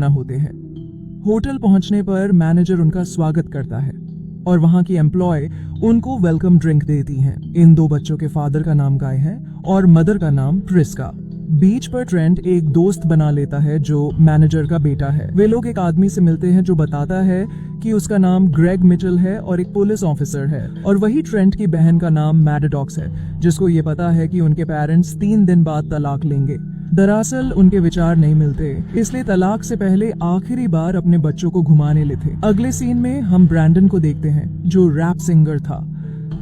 रवाना होते हैं। होटल पहुंचने पर मैनेजर उनका स्वागत करता है और वहां की एम्प्लॉय उनको वेलकम ड्रिंक देती हैं। इन दो बच्चों के फादर का नाम गाय है और मदर का नाम प्रिस्का। बीच पर ट्रेंट एक दोस्त बना लेता है जो मैनेजर का बेटा है। वे लोग एक आदमी से मिलते हैं जो बताता है कि उसका नाम ग्रेग मिचेल है और एक पुलिस ऑफिसर है, और वही ट्रेंट की बहन का नाम मैडडॉक्स है, जिसको ये पता है कि उनके पेरेंट्स 3 दिन बाद तलाक लेंगे। दरअसल उनके विचार नहीं मिलते, इसलिए तलाक से पहले आखिरी बार अपने बच्चों को घुमाने लेते। अगले सीन में हम ब्रैंडन को देखते हैं जो रैप सिंगर था।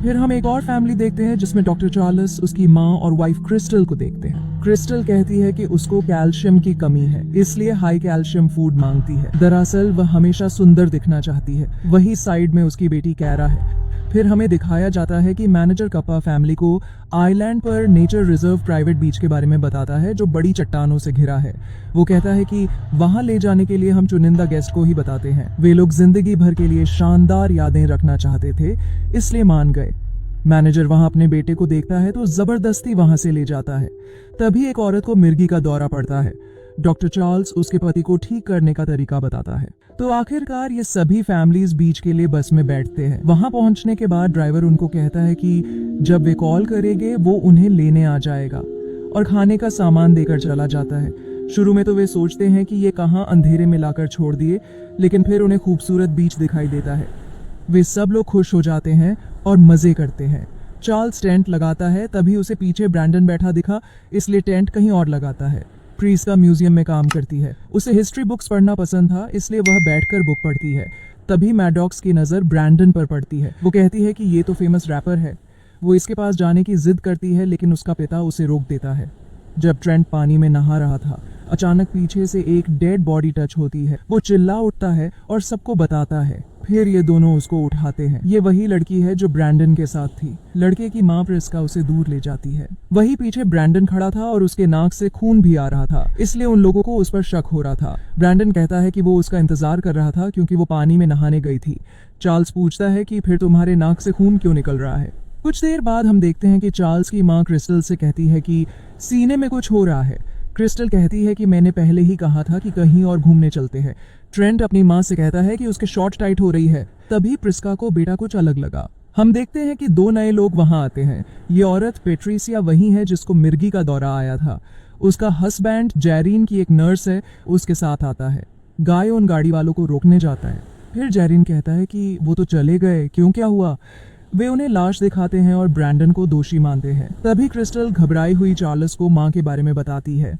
फिर हम एक और फैमिली देखते हैं जिसमें डॉक्टर चार्ल्स, उसकी माँ और वाइफ क्रिस्टल को देखते हैं। क्रिस्टल कहती है कि उसको कैल्शियम की कमी है, इसलिए हाई कैल्शियम फूड मांगती है। दरअसल वह हमेशा सुंदर दिखना चाहती है। वही साइड में उसकी बेटी कैरा है। फिर हमें दिखाया जाता है कि मैनेजर कप्पा फैमिली को आइलैंड पर नेचर रिजर्व प्राइवेट बीच के बारे में बताता है जो बड़ी चट्टानों से घिरा है। वो कहता है कि वहां ले जाने के लिए हम चुनिंदा गेस्ट को ही बताते हैं। वे लोग जिंदगी भर के लिए शानदार यादें रखना चाहते थे, इसलिए मान गए। मैनेजर वहां अपने बेटे को देखता है तो जबरदस्ती वहां से ले जाता है। तभी एक औरत को मिर्गी का दौरा पड़ता है। डॉक्टर चार्ल्स उसके पति को ठीक करने का तरीका बताता है। तो आखिरकार ये सभी फैमिलीज बीच के लिए बस में बैठते हैं। वहां पहुंचने के बाद ड्राइवर उनको कहता है कि जब वे कॉल करेंगे वो उन्हें लेने आ जाएगा, और खाने का सामान देकर चला जाता है। शुरू में तो वे सोचते हैं कि ये कहाँ अंधेरे में लाकर छोड़ दिए, लेकिन फिर उन्हें खूबसूरत बीच दिखाई देता है। वे सब लोग खुश हो जाते हैं और मजे करते हैं। चार्ल्स टेंट लगाता है, तभी उसे पीछे ब्रैंडन बैठा दिखा, इसलिए टेंट कहीं और लगाता है। प्रीस्का म्यूजियम में काम करती है। उसे हिस्ट्री बुक्स पढ़ना पसंद था, इसलिए वह बैठकर बुक पढ़ती है। तभी मैडडॉक्स की नजर ब्रैंडन पर पड़ती है। वो कहती है कि ये तो फेमस रैपर है। वो इसके पास जाने की जिद करती है, लेकिन उसका पिता उसे रोक देता है। जब ट्रेंट पानी में नहा रहा था, अचानक पीछे से एक डेड बॉडी टच होती है। वो चिल्ला उठता है और सबको बताता है। फिर ये दोनों उसको उठाते हैं। ये वही लड़की है जो ब्रैंडन के साथ थी। लड़के की माँ प्रिस्का उसे दूर ले जाती है। वही पीछे ब्रैंडन खड़ा था और उसके नाक से खून भी आ रहा था, इसलिए उन लोगों को उस पर शक हो रहा था। ब्रैंडन कहता है कि वो उसका इंतजार कर रहा था क्योंकि वो पानी में नहाने गई थी। चार्ल्स पूछता है कि फिर तुम्हारे नाक से खून क्यों निकल रहा है। कुछ देर बाद हम देखते हैं कि चार्ल्स की माँ क्रिस्टल से कहती है कि सीने में कुछ हो रहा है। क्रिस्टल कहती है कि मैंने पहले ही कहा था कि कहीं और घूमने चलते हैं। ट्रेंट अपनी माँ से कहता है कि उसके शॉर्ट टाइट हो रही है। तभी प्रिस्का को बेटा कुछ अलग लगा। हम देखते हैं कि 2 नए लोग वहां आते हैं। ये औरत पेट्रिसिया वही है जिसको मिर्गी का दौरा आया था। उसका हस्बैंड जैरीन की एक नर्स है, उसके साथ आता है। गाय उन गाड़ी वालों को रोकने जाता है। फिर जैरीन कहता है कि वो तो चले गए, क्यों, क्या हुआ। वे उन्हें लाश दिखाते हैं और ब्रैंडन को दोषी मानते हैं। तभी क्रिस्टल घबराई हुई चार्ल्स को माँ के बारे में बताती है।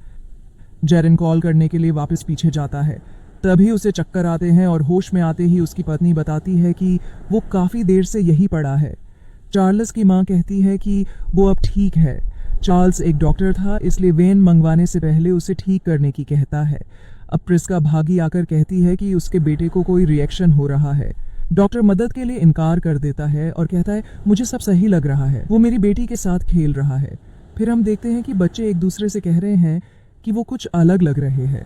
जैरीन कॉल करने के लिए वापस पीछे जाता है। तभी उसे चक्कर आते हैं और होश में आते ही उसकी पत्नी बताती है कि वो काफी देर से यही पड़ा है। चार्ल्स की माँ कहती है कि वो अब ठीक है। चार्ल्स एक डॉक्टर था, इसलिए वेन मंगवाने से पहले उसे ठीक करने की कहता है। अब प्रिस्का भागी आकर कहती है कि उसके बेटे को कोई रिएक्शन हो रहा है। डॉक्टर मदद के लिए इनकार कर देता है और कहता है मुझे सब सही लग रहा है, वो मेरी बेटी के साथ खेल रहा है। फिर हम देखते हैं कि बच्चे एक दूसरे से कह रहे हैं कि वो कुछ अलग लग रहे हैं।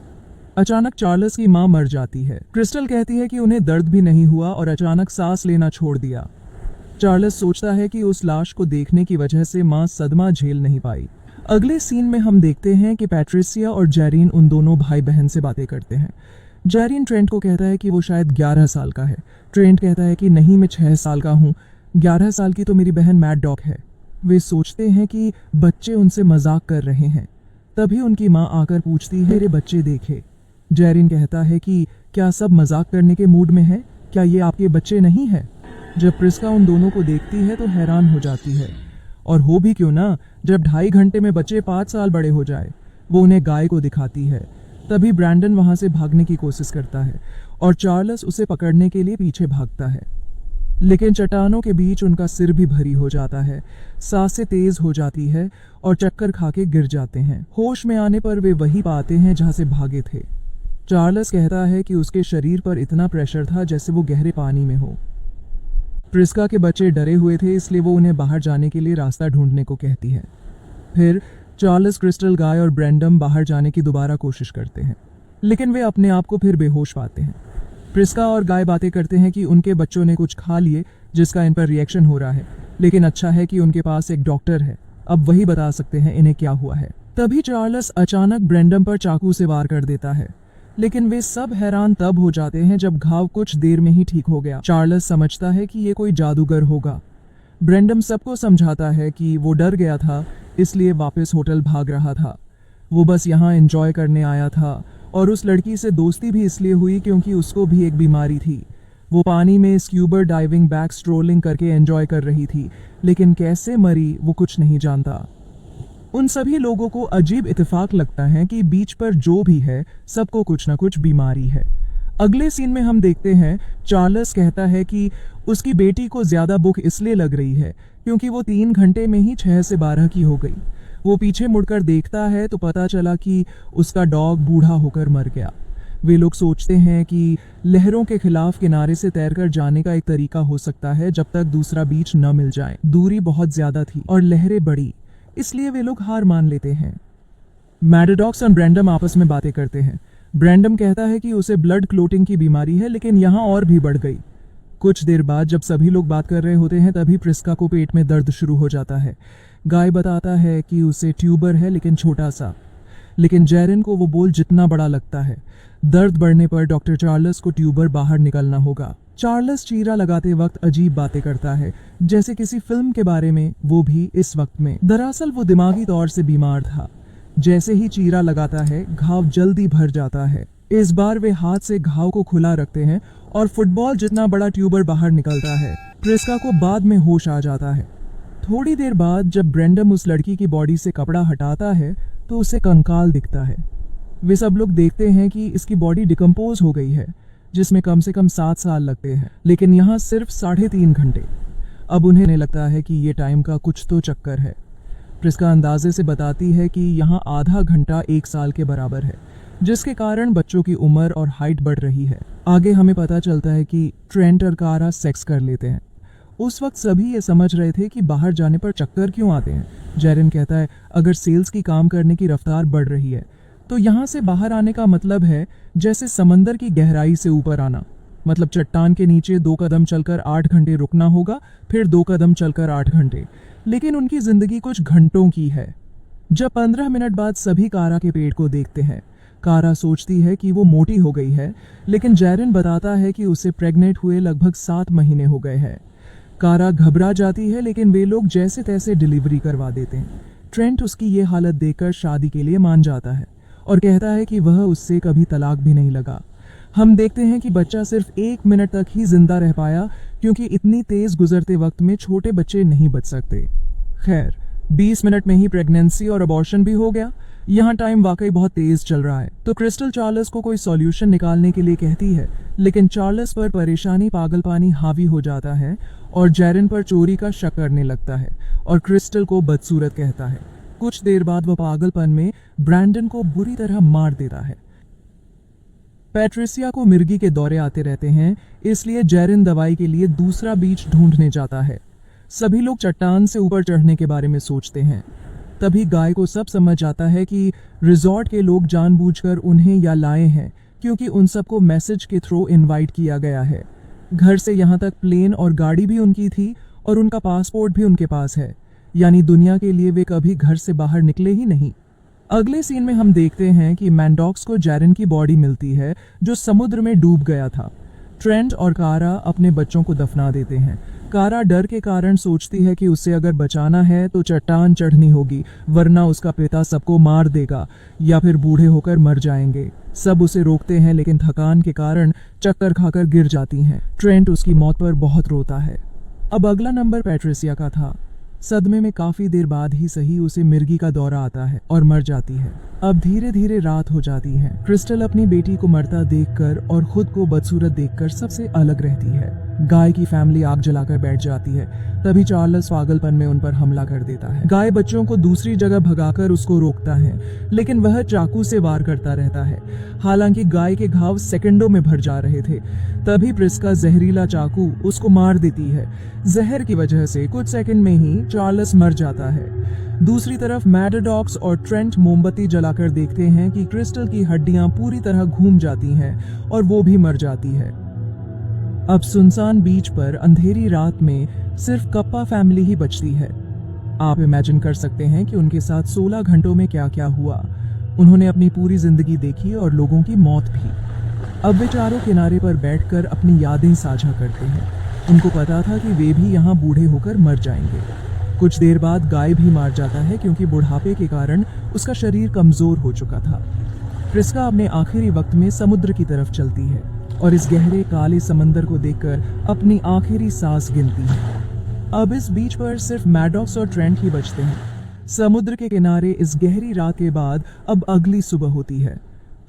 अचानक चार्ल्स की माँ मर जाती है। क्रिस्टल कहती है कि उन्हें दर्द भी नहीं हुआ और अचानक सांस लेना छोड़ दिया। चार्ल्स सोचता है कि उस लाश को देखने की वजह से माँ सदमा झेल नहीं पाई। अगले सीन में हम देखते हैं कि पैट्रिसिया और जैरीन उन दोनों भाई बहन से बातें करते हैं। जैरीन ट्रेंट को कहता है कि वो शायद 11 साल का है। ट्रेंट कहता है कि नहीं, मैं 6 साल का हूँ। 11 साल की तो मेरी बहन मैडडॉक है। वे सोचते हैं कि बच्चे उनसे मजाक कर रहे हैं। तभी उनकी माँ आकर पूछती है मेरे बच्चे देखे। जैरीन कहता है कि क्या सब मजाक करने के मूड में है, क्या ये आपके बच्चे नहीं है। जब प्रिस्का उन दोनों को देखती है तो हैरान हो जाती है। और हो भी क्यों ना, जब 2.5 घंटे में बच्चे 5 साल बड़े हो जाए। वो उन्हें गाय को दिखाती है। तभी ब्रैंडन वहां से भागने की कोशिश करता है और चार्ल्स उसे पकड़ने के लिए पीछे भागता है, लेकिन चट्टानों के बीच उनका सिर भी भारी हो जाता है। सांसें तेज हो जाती है और चक्कर खा के गिर जाते हैं। होश में आने पर वे वही पाते हैं जहां से भागे थे। चार्ल्स कहता है कि उसके शरीर पर इतना प्रेशर था जैसे वो गहरे पानी में हो। प्रिस्का के बच्चे डरे हुए थे, इसलिए वो उन्हें बाहर जाने के लिए रास्ता ढूंढने को कहती है। फिर चार्ल्स, क्रिस्टल, गाय और ब्रैंडम बाहर जाने की दोबारा कोशिश करते हैं, लेकिन वे अपने आप को फिर बेहोश पाते हैं। प्रिस्का और गाय बातें करते हैं कि उनके बच्चों ने कुछ खा लिए जिसका इन पर रिएक्शन हो रहा है, लेकिन अच्छा है कि उनके पास एक डॉक्टर है, अब वही बता सकते हैं इन्हें क्या हुआ है। तभी चार्ल्स अचानक ब्रैंडम पर चाकू से वार कर देता है, लेकिन वे सब हैरान तब हो जाते हैं जब घाव कुछ देर में ही ठीक हो गया। चार्ल्स समझता है कि ये कोई जादूगर होगा। ब्रेंडम सबको समझाता है कि वो डर गया था, इसलिए वापस होटल भाग रहा था। वो बस यहाँ एंजॉय करने आया था और उस लड़की से दोस्ती भी इसलिए हुई क्योंकि उसको भी एक बीमारी थी। वो पानी में स्क्यूबा डाइविंग बैक स्ट्रोलिंग करके एंजॉय कर रही थी, लेकिन कैसे मरी वो कुछ नहीं जानता। उन सभी लोगों को अजीब इत्तेफाक लगता है कि बीच पर जो भी है सबको कुछ ना कुछ बीमारी है। अगले सीन में हम देखते हैं चार्ल्स कहता है कि उसकी बेटी को ज्यादा भूख इसलिए लग रही है क्योंकि वो 3 घंटे में ही 6 से 12 की हो गई। वो पीछे मुड़कर देखता है तो पता चला कि उसका डॉग बूढ़ा होकर मर गया। वे लोग सोचते हैं कि लहरों के खिलाफ किनारे से तैरकर जाने का एक तरीका हो सकता है जब तक दूसरा बीच न मिल जाए। दूरी बहुत ज्यादा थी और लहरें बड़ी, इसलिए वे लोग हार मान लेते हैं। मैडोडॉक्स और ब्रेंडम आपस में बातें करते हैं। ब्रेंडम कहता है कि उसे ब्लड क्लोटिंग की बीमारी है, लेकिन यहाँ और भी बढ़ गई। कुछ देर बाद जब सभी लोग बात कर रहे होते हैं तभी प्रिस्का को पेट में दर्द शुरू हो जाता है। गाय बताता है कि उसे ट्यूबर है, लेकिन छोटा सा। लेकिन जेरन को वो बोल जितना बड़ा लगता है। दर्द बढ़ने पर डॉक्टर चार्ल्स को ट्यूबर बाहर निकलना होगा। चार्ल्स चीरा लगाते वक्त अजीब बातें करता है, जैसे किसी फिल्म के बारे में, वो भी इस वक्त में। दरअसल वो दिमागी तौर से बीमार था। जैसे ही चीरा लगाता है घाव जल्दी भर जाता है। इस बार वे हाथ से घाव को खुला रखते हैं और फुटबॉल जितना बड़ा ट्यूबर बाहर निकलता है। प्रिस्का को बाद में होश आ जाता है। थोड़ी देर बाद जब ब्रेंडम उस लड़की की बॉडी से कपड़ा हटाता है तो उसे कंकाल दिखता है। वे सब लोग देखते हैं कि इसकी बॉडी डिकम्पोज हो गई है, जिसमें कम से कम 7 साल लगते हैं, लेकिन यहाँ सिर्फ 3.5 घंटे। अब उन्हें लगता है कि ये टाइम का कुछ तो चक्कर है। प्रिस्का अंदाजे से बताती है कि यहाँ आधा घंटा 1 साल के बराबर है, जिसके कारण बच्चों की उम्र और हाइट बढ़ रही है। आगे हमें पता चलता है कि ट्रेंट और कारा सेक्स कर लेते हैं। उस वक्त सभी ये समझ रहे थे कि बाहर जाने पर चक्कर क्यों आते हैं। जेरन कहता है अगर सेल्स की काम करने की रफ्तार बढ़ रही है तो यहाँ से बाहर आने का मतलब है जैसे समंदर की गहराई से ऊपर आना। मतलब चट्टान के नीचे 2 कदम चलकर 8 घंटे रुकना होगा, फिर 2 कदम चलकर 8 घंटे। लेकिन उनकी जिंदगी कुछ घंटों की है। जब 15 मिनट बाद सभी कारा के पेट को देखते हैं, कारा सोचती है कि वो मोटी हो गई है, लेकिन जेरन बताता है कि उसे प्रेग्नेंट हुए लगभग 7 महीने हो गए हैं। कारा घबरा जाती है, लेकिन वे लोग जैसे तैसे डिलीवरी करवा देते हैं। ट्रेंट उसकी ये हालत देखकर शादी के लिए मान जाता है और कहता है कि वह उससे कभी तलाक भी नहीं लगा। हम देखते हैं कि बच्चा सिर्फ 1 मिनट तक ही जिंदा रह पाया, क्योंकि इतनी तेज गुजरते वक्त में छोटे बच्चे नहीं बच सकते। खैर 20 मिनट में ही प्रेगनेंसी और अबॉर्शन भी हो गया। यहाँ टाइम वाकई बहुत तेज चल रहा है। तो क्रिस्टल चार्ल्स को कोई सॉल्यूशन निकालने के लिए कहती है, लेकिन चार्ल्स पर परेशानी पागलपानी हावी हो जाता है और जेरन पर चोरी का शक करने लगता है और क्रिस्टल को बदसूरत कहता है। कुछ देर बाद वह पागलपन में ब्रैंडन को बुरी तरह मार देता है। पैट्रिसिया को मिर्गी के दौरे आते रहते हैं, इसलिए जेरन दवाई के लिए दूसरा बीच ढूंढने जाता है। सभी लोग चट्टान से ऊपर चढ़ने के बारे में सोचते हैं। तभी गाय को सब समझ आता है कि रिजॉर्ट के लोग जानबूझकर उन्हें यहाँ लाए हैं, क्योंकि उन सबको मैसेज के थ्रू इनवाइट किया गया है। घर से यहाँ तक प्लेन और गाड़ी भी उनकी थी और उनका पासपोर्ट भी उनके पास है, यानी दुनिया के लिए वे कभी घर से बाहर निकले ही नहीं। अगले सीन में हम देखते हैं कि मैंडॉक्स को जेरन की बॉडी मिलती है जो समुद्र में डूब गया था। ट्रेंट और कारा अपने बच्चों को दफना देते हैं। कारा डर के कारण सोचती है कि उसे अगर बचाना है तो चट्टान चढ़नी होगी, वरना उसका पिता सबको मार देगा या फिर बूढ़े होकर मर जाएंगे। सब उसे रोकते हैं, लेकिन थकान के कारण चक्कर खाकर गिर जाती हैं। ट्रेंट उसकी मौत पर बहुत रोता है। अब अगला नंबर पैट्रिसिया का था। सदमे में काफी देर बाद ही सही उसे मिर्गी का दौरा आता है और मर जाती है। अब धीरे धीरे रात हो जाती है। क्रिस्टल अपनी बेटी को मरता देखकर और खुद को बदसूरत देखकर सबसे अलग रहती है। गाय की फैमिली आग जलाकर बैठ जाती है। तभी चार्ल्स पागलपन में उन पर हमला कर देता है। गाय बच्चों को दूसरी जगह भगाकर उसको रोकता है, लेकिन वह चाकू से वार करता रहता है। हालांकि गाय के घाव सेकंडों में भर जा रहे थे। तभी प्रिस्का जहरीला चाकू उसको मार देती है। जहर की वजह से कुछ सेकंड में ही चार्ल्स मर जाता है। दूसरी तरफ मैडोडॉक्स और ट्रेंट मोमबत्ती जलाकर देखते हैं कि क्रिस्टल की हड्डियां पूरी तरह घूम जाती हैं और वो भी मर जाती है। अब सुनसान बीच पर अंधेरी रात में सिर्फ कप्पा फैमिली ही बचती है। आप इमेजिन कर सकते हैं कि उनके साथ 16 घंटों में क्या क्या हुआ। उन्होंने अपनी पूरी जिंदगी देखी और लोगों की मौत भी। अब वे चारों किनारे पर बैठकर अपनी यादें साझा करते हैं। उनको पता था कि वे भी यहाँ बूढ़े होकर मर जाएंगे। कुछ देर बाद गाय भी मार जाता है क्योंकि बुढ़ापे के कारण उसका शरीर कमजोर हो चुका था। प्रिस्का अपने आखिरी वक्त में समुद्र की तरफ चलती है और इस गहरे काले समंदर को देखकर अपनी आखिरी सांस गिनती है। अब इस बीच पर सिर्फ मैडॉक्स और ट्रेंट ही बचते हैं। समुद्र के किनारे इस गहरी रात के बाद अब अगली सुबह होती है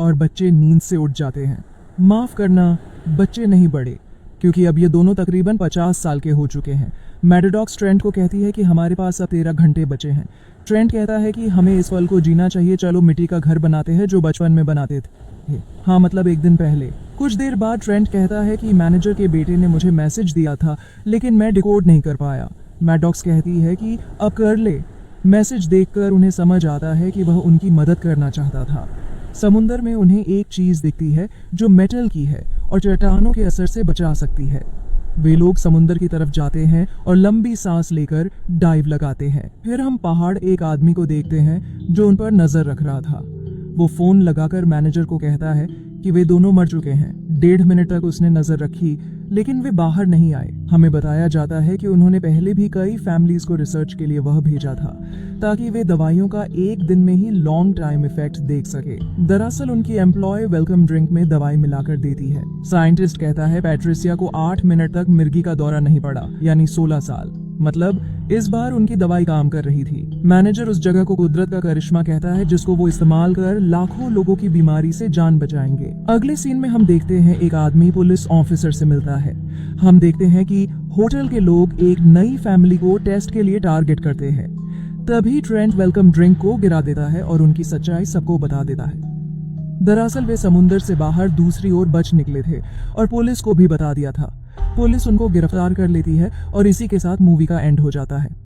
और बच्चे नींद से उठ जाते हैं। माफ करना, बच्चे नहीं बड़े, क्योंकि अब ये दोनों तकरीबन 50 साल के हो चुके हैं। मैडॉक्स ट्रेंट को कहती है कि हमारे पास अब 13 घंटे बचे हैं। ट्रेंट कहता है कि हमें इस पल को जीना चाहिए, चलो मिट्टी का घर बनाते हैं जो बचपन में बनाते थे। हाँ, मतलब एक दिन पहले। कुछ देर बाद ट्रेंट कहता है कि मैनेजर के बेटे ने मुझे मैसेज दिया था लेकिन मैं डिकोड नहीं कर पाया। मैडॉक्स कहती है कि अब कर ले। मैसेज देखकर उन्हें समझ आता है कि वह उनकी मदद करना चाहता था। समुंदर में उन्हें एक चीज दिखती है जो मेटल की है और चट्टानों के असर से बचा सकती है। वे लोग समुंदर की तरफ जाते हैं और लंबी सांस लेकर डाइव लगाते हैं। फिर हम पहाड़ एक आदमी को देखते हैं जो उन पर नजर रख रहा था। वो फोन लगाकर मैनेजर को कहता है कि वे दोनों मर चुके हैं। 1.5 मिनट तक उसने नजर रखी लेकिन वे बाहर नहीं आए। हमें बताया जाता है कि उन्होंने पहले भी कई फैमिलीज को रिसर्च के लिए वह भेजा था ताकि वे दवाइयों का एक दिन में ही लॉन्ग टाइम इफेक्ट देख सके। दरअसल उनकी एम्प्लॉय वेलकम ड्रिंक में दवाई मिलाकर देती है। साइंटिस्ट कहता है पैट्रिसिया को 8 मिनट तक मिर्गी का दौरा नहीं पड़ा, यानी 16 साल। मतलब इस बार उनकी दवाई काम कर रही थी। मैनेजर उस जगह को कुदरत का करिश्मा कहता है जिसको वो इस्तेमाल कर लाखों लोगों की बीमारी से जान बचाएंगे। अगले सीन में हम देखते हैं एक आदमी पुलिस ऑफिसर से मिलता है। हम देखते हैं कि होटल के लोग एक नई फैमिली को टेस्ट के लिए टारगेट करते हैं। तभी ट्रेंट वेलकम ड्रिंक को गिरा देता है और उनकी सच्चाई सबको बता देता है। दरअसल वे समुंदर से बाहर दूसरी ओर बच निकले थे और पुलिस को भी बता दिया था। पुलिस उनको गिरफ्तार कर लेती है और इसी के साथ मूवी का एंड हो जाता है।